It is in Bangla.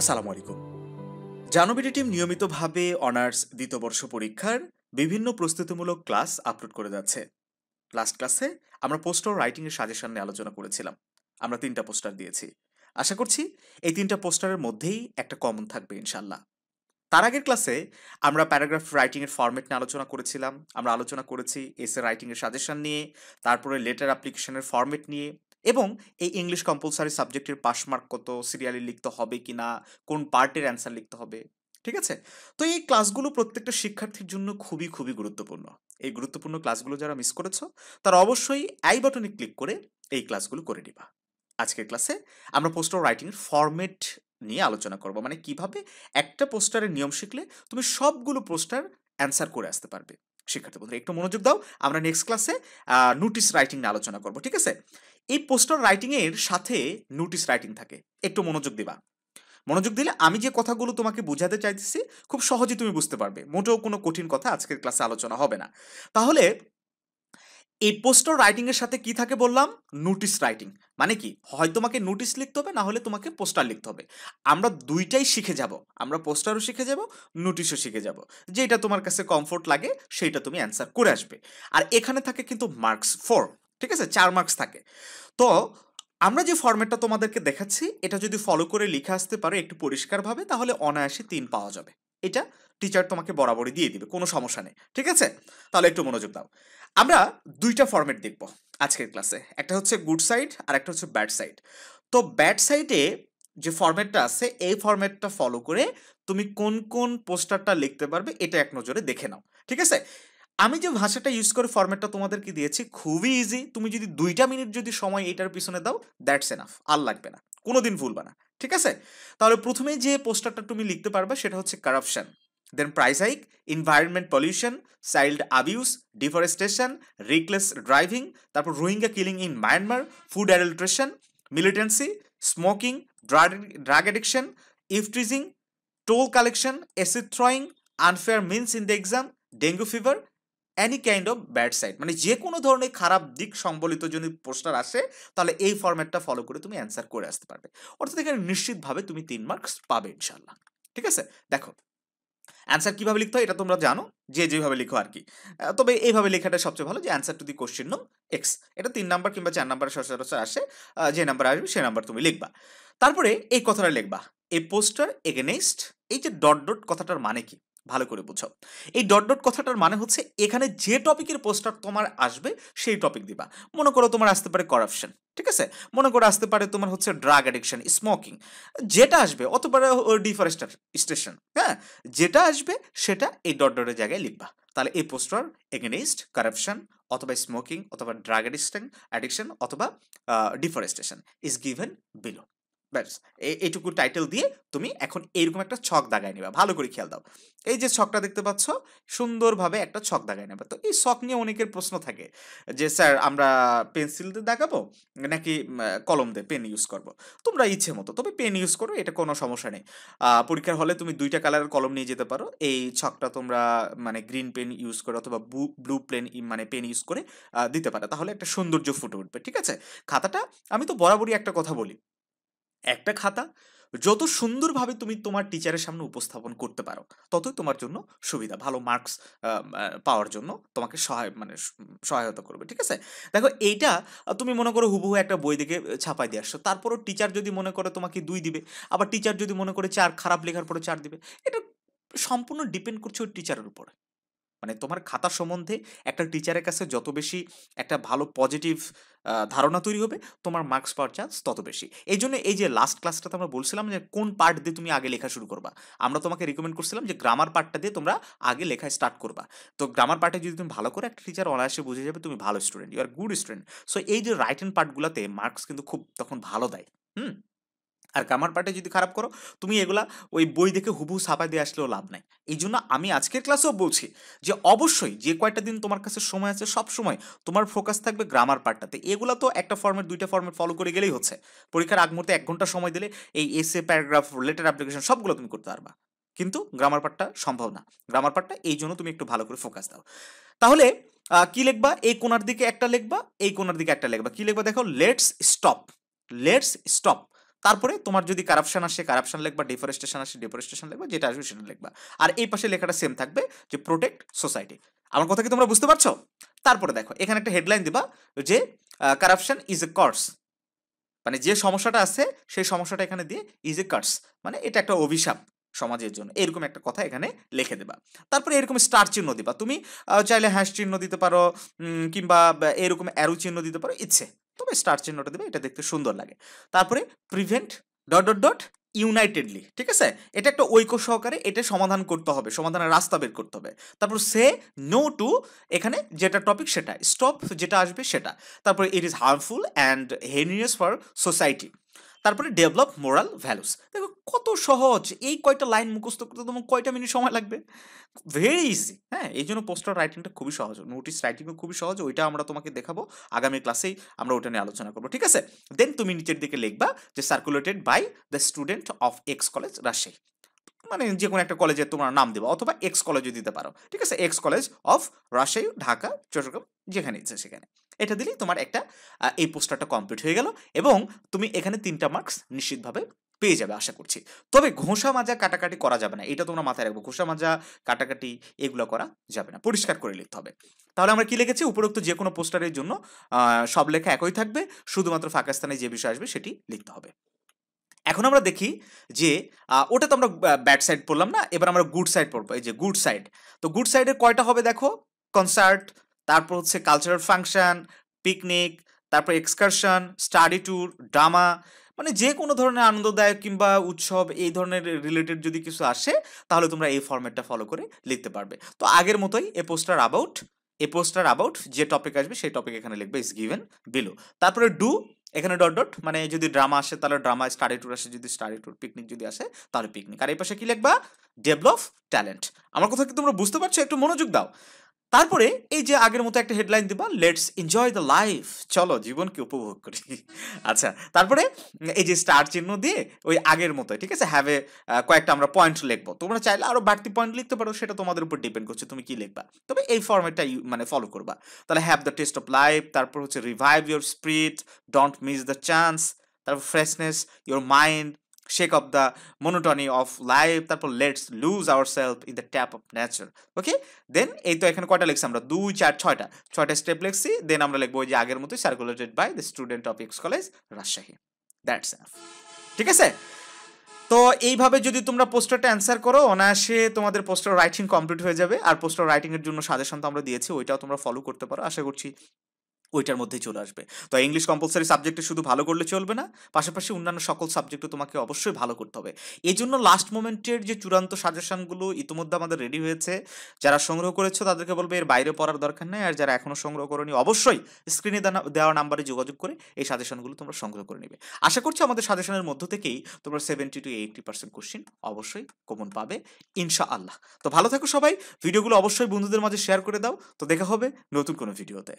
আসসালামু আলাইকুম। জানবিডি টিম নিয়মিতভাবে অনার্স দ্বিতীয় বর্ষ পরীক্ষার বিভিন্ন প্রস্তুতিমূলক ক্লাস আপলোড করে যাচ্ছে। লাস্ট ক্লাসে আমরা পোস্টার রাইটিং এর সাজেশন নিয়ে আলোচনা করেছিলাম। আমরা ৩টা পোস্টার দিয়েছি। আশা করছি এই ৩টা পোস্টারের মধ্যেই একটা কমন থাকবে ইনশাআল্লাহ। তার আগের ক্লাসে আমরা প্যারাগ্রাফ রাইটিং এর ফরম্যাট নিয়ে আলোচনা করেছিলাম। আমরা আলোচনা করেছি এসে রাইটিং এর সাজেশন নিয়ে, তারপরে লেটার অ্যাপ্লিকেশনের ফরম্যাট নিয়ে এবং এই ইংলিশ কম্পালসরি সাবজেক্টের পাস মার্ক কত, সিরিয়ালি লিখতে হবে কিনা, কোন পার্টের অ্যান্সার লিখতে হবে। ঠিক আছে? তো এই ক্লাসগুলো প্রত্যেকটা শিক্ষার্থীর জন্য খুবই, খুবই গুরুত্বপূর্ণ। এই গুরুত্বপূর্ণ ক্লাসগুলো যারা মিস করেছো, তারা অবশ্যই আই বাটনে ক্লিক করে এই ক্লাসগুলো করে নিবা। আজকের ক্লাসে আমরা পোস্টার রাইটিং এর ফরম্যাট নিয়ে আলোচনা করব। মানে কিভাবে একটা পোস্টারের নিয়ম শিখলে তুমি সবগুলো পোস্টার অ্যান্সার করে আসতে পারবে। শিক্ষার্থী বন্ধুরা একটু মনোযোগ দাও। আমরা নেক্সট ক্লাসে নোটিস রাইটিং নিয়ে আলোচনা করব। ঠিক আছে? এই পোস্টার রাইটিং এর সাথে নোটিস রাইটিং থাকে। একটু মনোযোগ দিবা। মনোযোগ দিলে আমি যে কথাগুলো তোমাকে বোঝাতে চাইতেছি খুব সহজেই তুমি বুঝতে পারবে। মোটেও কোনো কঠিন কথা আজকের ক্লাসে আলোচনা হবে না। তাহলে এই পোস্টার রাইটিং এর সাথে কি থাকে বললাম? Notice writing. মানে কি? হয় তোমাকে নোটিস লিখতে হবে, না হলে তোমাকে পোস্টার লিখতে হবে। আমরা দুইটাই শিখে যাব। আমরা পোস্টারও শিখে যাব, নোটিশও শিখে যাব। যেটা তোমার কাছে কমফোর্ট লাগে সেইটা তুমি অ্যান্সার করে আসবে। আর এখানে থাকে কিন্তু মার্কস 4। ঠিক আছে? 4 মার্কস থাকে। তো আমরা যে ফরম্যাটটা তোমাদেরকে দেখাচ্ছি এটা যদি ফলো করে লিখে আসতে পারো একটু পরিষ্কারভাবে, তাহলে অনায়াসে ৩ পাওয়া যাবে। এটা টিচার তোমাকে বরাবরই দিয়ে দিবে, কোনো সমস্যা নেই। ঠিক আছে? তাহলে একটু মনোযোগ দাও। আমরা ২টা ফরম্যাট দেখব আজকের ক্লাসে। একটা হচ্ছে গুড সাইড আর একটা হচ্ছে ব্যাড সাইড। তো ব্যাড সাইডে যে ফরম্যাটটা আছে এই ফরম্যাটটা ফলো করে তুমি কোন কোন পোস্টারটা লিখতে পারবে এটা এক নজরে দেখে নাও। ঠিক আছে? আমি যে ভাষাটা ইউজ করে ফরম্যাটটা তোমাদেরকে দিয়েছি খুবই ইজি। তুমি যদি ২টা মিনিট যদি সময় এটার পিছনে দাও, দ্যাটস এনাফ। আর লাগবে না। কোনোদিন ভুলবা না। ঠিক আছে? তাহলে ১ম এ যে পোস্টারটা তুমি লিখতে পারবে সেটা হচ্ছে corruption. Then price hike, environment pollution, child abuse, deforestation, reckless driving, তারপর Rohingya killing in Myanmar, food adulteration, militancy, smoking, drug addiction, eve teasing, toll collection, acid throwing, unfair means in the exam, dengue fever, any kind of bad side. মানে যে কোনো ধরনের খারাপ দিক সম্বলিত যদি পোস্টার আসে তাহলে এই ফরম্যাটটা ফলো করে তুমি অ্যান্সার করে আসতে পারবে। অর্থাৎ এখানে নিশ্চিতভাবে তুমি ৩ মার্কস পাবে ইনশাল্লাহ। ঠিক আছে? দেখো অ্যান্সার কিভাবে লিখতে হয় এটা তোমরা জানো, যে যেভাবে লিখো আর কি। তবে এইভাবে লেখাটা সবচেয়ে ভালো, যে অ্যান্সার টু দি কোশ্চেন নং এক্স। এটা ৩ নাম্বার কিংবা ৪ নাম্বার সচরাচর আসে। যে নাম্বার আসবে সে নাম্বার তুমি লিখবা। তারপরে এই কথাটা লিখবা, এ পোস্টার এগেনস্ট। এই যে ডট ডট কথাটার মানে কি ভালো করে বুঝো। এই ডট ডট কথাটার মানে হচ্ছে এখানে যে টপিকের পোস্টার তোমার আসবে সেই টপিক দিবা। মনে করো তোমার আসতে পারে করাপশন। ঠিক আছে? মনে করো আসতে পারে তোমার হচ্ছে ড্রাগ অ্যাডিকশন, স্মোকিং। যেটা আসবে অথবা ডিফরেস্টেশন। হ্যাঁ, যেটা আসবে সেটা এই ডট ডটের জায়গায় লিখবা। তাহলে এই পোস্টার এগেনস্ট কারাপশন অথবা স্মোকিং অথবা ড্রাগ অ্যাডিকশন অথবা ডিফরেস্টেশন ইজ গিভেন বিলো। ব্যাস, এইটুকু টাইটেল দিয়ে তুমি এখন এইরকম একটা ছক দাগায় নিবা। ভালো করে খেয়াল দাও। এই যে ছকটা দেখতে পাচ্ছ, সুন্দরভাবে একটা ছক দাগায় নেবা। তো এই ছক নিয়ে অনেকের প্রশ্ন থাকে যে স্যার আমরা পেন্সিল দিয়ে দাগাবো নাকি কলম দিয়ে পেন ইউজ করব। তোমরা ইচ্ছে মতো, তবে পেন ইউজ করো, এটা কোনো সমস্যা নেই। পরীক্ষার হলে তুমি ২টা কালারের কলম নিয়ে যেতে পারো। এই ছকটা তোমরা মানে গ্রিন পেন ইউজ করে অথবা ব্লু প্লেন মানে পেন ইউজ করে দিতে পারো। তাহলে একটা সৌন্দর্য ফুটে উঠবে। ঠিক আছে? খাতাটা আমি তো বরাবরই একটা কথা বলি, একটা খাতা যত সুন্দরভাবে তুমি তোমার টিচারের সামনে উপস্থাপন করতে পারো ততই তোমার জন্য সুবিধা। ভালো মার্কস পাওয়ার জন্য তোমাকে সহায়তা করবে। ঠিক আছে? দেখো এইটা তুমি মনে করো হুবহু একটা বই দেখে ছাপাই দিয়ে আসছো, তারপরও টিচার যদি মনে করে তোমাকে ২ দিবে, আবার টিচার যদি মনে করে ৪, খারাপ লেখার পরে ৪ দিবে। এটা সম্পূর্ণ ডিপেন্ড করছে ওই টিচারের উপরে। মানে তোমার খাতা সম্বন্ধে একটা টিচারের কাছে যত বেশি একটা ভালো পজিটিভ ধারণা তৈরি হবে, তোমার মার্কস পাওয়ার চান্স তত বেশি। এই জন্য এই যে লাস্ট ক্লাসটাতে আমরা বলছিলাম যে কোন পার্ট দিয়ে তুমি আগে লেখা শুরু করবা, আমরা তোমাকে রিকমেন্ড করছিলাম যে গ্রামার পার্টটা দিয়ে তোমরা আগে লেখা স্টার্ট করবা। তো গ্রামার পার্টে যদি তুমি ভালো করে, একটা টিচার অনায়াসে বুঝে যাবে তুমি ভালো student, you are good student. So এই যে রাইট হ্যান্ড পার্টগুলোতে মার্কস কিন্তু খুব তখন ভালো দেয়। হুম। আর গ্রামার পার্টে যদি খারাপ করো, তুমি এগুলা ওই বই দেখে হুবহু ছাপাই দিয়ে আসলেও লাভ নাই। এই জন্য আমি আজকের ক্লাসেও বলছি যে অবশ্যই যে কয়টা দিন তোমার কাছে সময় আছে সব সময় তোমার ফোকাস থাকবে গ্রামার পার্টটাতে। এগুলা তো একটা ফর্মেট ২টা ফর্মেট ফলো করে গেলেই হচ্ছে। পরীক্ষার আগ মুহূর্তে ১ ঘন্টা সময় দিলে এই এসে, প্যারাগ্রাফ, লেটার অ্যাপ্লিকেশন সবগুলো তুমি করতে পারবা। কিন্তু গ্রামার পার্টটা সম্ভব না। গ্রামার পার্টটা এই জন্য তুমি একটু ভালো করে ফোকাস দাও। তাহলে কি লিখবা? এই কোণার দিকে একটা লিখবা, এই কোণার দিকে একটা লিখবা। কি লিখবা দেখো? Let's stop. Let's stop. তারপরে তোমার যদি কারাপশন আসে কারাপশন লিখবা, ডিফরেস্টেশন আসে ডিফরেস্টেশন লিখবা, যেটা আসবে সেটা লিখবা। আর এই পাশে লেখাটা সেম থাকবে যে প্রোটেক্ট সোসাইটি। আমার কথা কি তোমরা বুঝতে পারছো? তারপরে দেখো এখানে একটা হেডলাইন দিবা যে কারাপশন ইজ এ কর্স, মানে যে সমস্যাটা আছে সেই সমস্যাটা এখানে দিয়ে ইজ এ কার্স, মানে এটা একটা অভিশাপ সমাজের জন্য, এরকম একটা কথা এখানে লিখে দেবা। তারপরে এরকম স্টার চিহ্ন দিবা, তুমি চাইলে হ্যাশ চিহ্ন দিতে পারো, কিংবা এরকম অ্যারো চিহ্ন দিতে পারো, ইচ্ছে তবে স্টার চিহ্নটা দেবে, এটা দেখতে সুন্দর লাগে। তারপরে prevent dot dot dot unitedly, ঠিক আছে, এটা একটা ঐক্য সহকারে এটা সমাধান করতে হবে, সমাধানের রাস্তা বের করতে হবে। তারপর সে নো টু, এখানে যেটা টপিক সেটা, স্টপ যেটা আসবে সেটা। তারপরে it is harmful and heinous for society. তারপরে ডেভেলপ মোরাল ভ্যালুস। দেখো কত সহজ, এই কয়টা লাইন মুখস্থ করতে তোমার কয়টা মিনিট সময় লাগবে, ভেরি ইজি। হ্যাঁ, এই জন্য পোস্টার রাইটিংটা খুবই সহজ, নোটিস রাইটিংও খুবই সহজ, ওইটা আমরা তোমাকে দেখাবো আগামী ক্লাসেই, আমরা ওটা নিয়ে আলোচনা করবো, ঠিক আছে। দেন তুমি নিচের দিকে লিখবা যে circulated by the student of X college Rajshahi, মানে যে কোনো একটা কলেজে তোমার নাম দেবা, অথবা এক্স কলেজে দিতে পারো, ঠিক আছে, X college of Rajshahi, Dhaka, Chittagong, যেখানে ইচ্ছে সেখানে। এটা দিলেই তোমার একটা এই পোস্টারটা কমপ্লিট হয়ে গেল, এবং তুমি এখানে 3টা মার্কস নিশ্চিতভাবে পেয়ে যাবে আশা করছি। তবে ঘষা মাজা কাটাকাটি করা যাবে না, এটা তোমরা মাথায় রাখবো, ঘষা মাজা কাটাকাটি এগুলো করা যাবে না, পরিষ্কার করে লিখতে হবে। তাহলে আমরা কি লিখেছি, উপরোক্ত যে কোনো পোস্টারের জন্য সব লেখা একই থাকবে, শুধুমাত্র ফাঁকা স্থানে যে বিষয় আসবে সেটি লিখতে হবে। এখন আমরা দেখি যে ওটা তো আমরা ব্যাড সাইড পড়লাম না, এবার আমরা গুড সাইড পড়বো। এই যে গুড সাইড, তো গুড সাইডের কয়টা হবে দেখো, কনসার্ট, তারপর হচ্ছে কালচারাল ফাংশন, পিকনিক, তারপর এক্সকারশন, স্টাডি ট্যুর, ড্রামা, মানে যে কোনো ধরনের আনন্দদায়ক কিংবা উৎসব এই ধরনের রিলেটেড যদি কিছু আসে, তাহলে তোমরা এই ফরম্যাটটা ফলো করে লিখতে পারবে। তো আগের মতোই এ পোস্টার অ্যাবাউট যে টপিক আসবে সেই টপিক এখানে লিখবে ইজ গিভেন বিলো। তারপরে ডু, এখানে ডট ডট, মানে যদি ড্রামা আসে তাহলে ড্রামা, স্টাডি ট্যুর আসে যদি স্টাডি ট্যুর, পিকনিক যদি আসে তাহলে পিকনিক। আর এই পাশে কি লিখবা, ডেভেলপ ট্যালেন্ট। আমার কথা কি তোমরা বুঝতে পারছো? একটু মনোযোগ দাও। তারপরে এই যে আগের মতো একটা হেডলাইন দিবা, লেটস এনজয় দ্য লাইফ, চলো জীবনকে উপভোগ করি। আচ্ছা, তারপরে এই যে স্টার চিহ্ন দিয়ে ওই আগের মতো, ঠিক আছে, হ্যাভ এ কয়েকটা আমরা পয়েন্ট লিখবো, তোমরা চাইলে আরো বাড়তি পয়েন্ট লিখতে পারো, সেটা তোমাদের উপর ডিপেন্ড করছে তুমি কি লিখবা, তবে এই ফরম্যাটটা মানে ফলো করবা। তাহলে have the test of life, তারপর হচ্ছে revive your spirit, don't miss the chance, তারপর freshness your mind, shake off the monotony of life, তারপর let's lose our self in the tap of nature. Okay, then এই তো এখানে কয়টা লিখছি আমরা, 2 4 6টা স্টেপ লিখছি। দেন আমরা লিখবো ওই যে আগের মতোই, circulated by the student of X college Rajshahi, that's enough, ঠিক আছে। তো এইভাবে যদি তোমরা পোস্টারটা অ্যান্সার করো, অনায়াসে তোমাদের পোস্টার রাইটিং কমপ্লিট হয়ে যাবে। আর পোস্টার রাইটিং এর জন্য সাজেশন তো আমরা দিয়েছি, ওইটাও তোমরা ফলো করতে পারো, আশা করছি ওইটার মধ্যেই চলে আসবে। তো ইংলিশ কম্পালসারি সাবজেক্টে শুধু ভালো করলে চলবে না, পাশাপাশি অন্যান্য সকল সাবজেক্টে তোমাকে অবশ্যই ভালো করতে হবে। এই জন্য লাস্ট মোমেন্টের যে চূড়ান্ত সাজেশনগুলো ইতিমধ্যে আমাদের রেডি হয়েছে, যারা সংগ্রহ করেছো তাদেরকে বলবে এর বাইরে পড়ার দরকার নেই, আর যারা এখনো সংগ্রহ করোনি অবশ্যই স্ক্রিনে দেওয়া নাম্বারে যোগাযোগ করে এই সাজেশনগুলো তোমরা সংগ্রহ করে নেবে। আশা করছি আমাদের সাজেশনের মধ্য থেকেই তোমরা 70 to 80% কোশ্চেন অবশ্যই কমন পাবে ইনশাআল্লাহ। তো ভালো থাকো সবাই, ভিডিওগুলো অবশ্যই বন্ধুদের মাঝে শেয়ার করে দাও। তো দেখা হবে নতুন কোনো ভিডিওতে।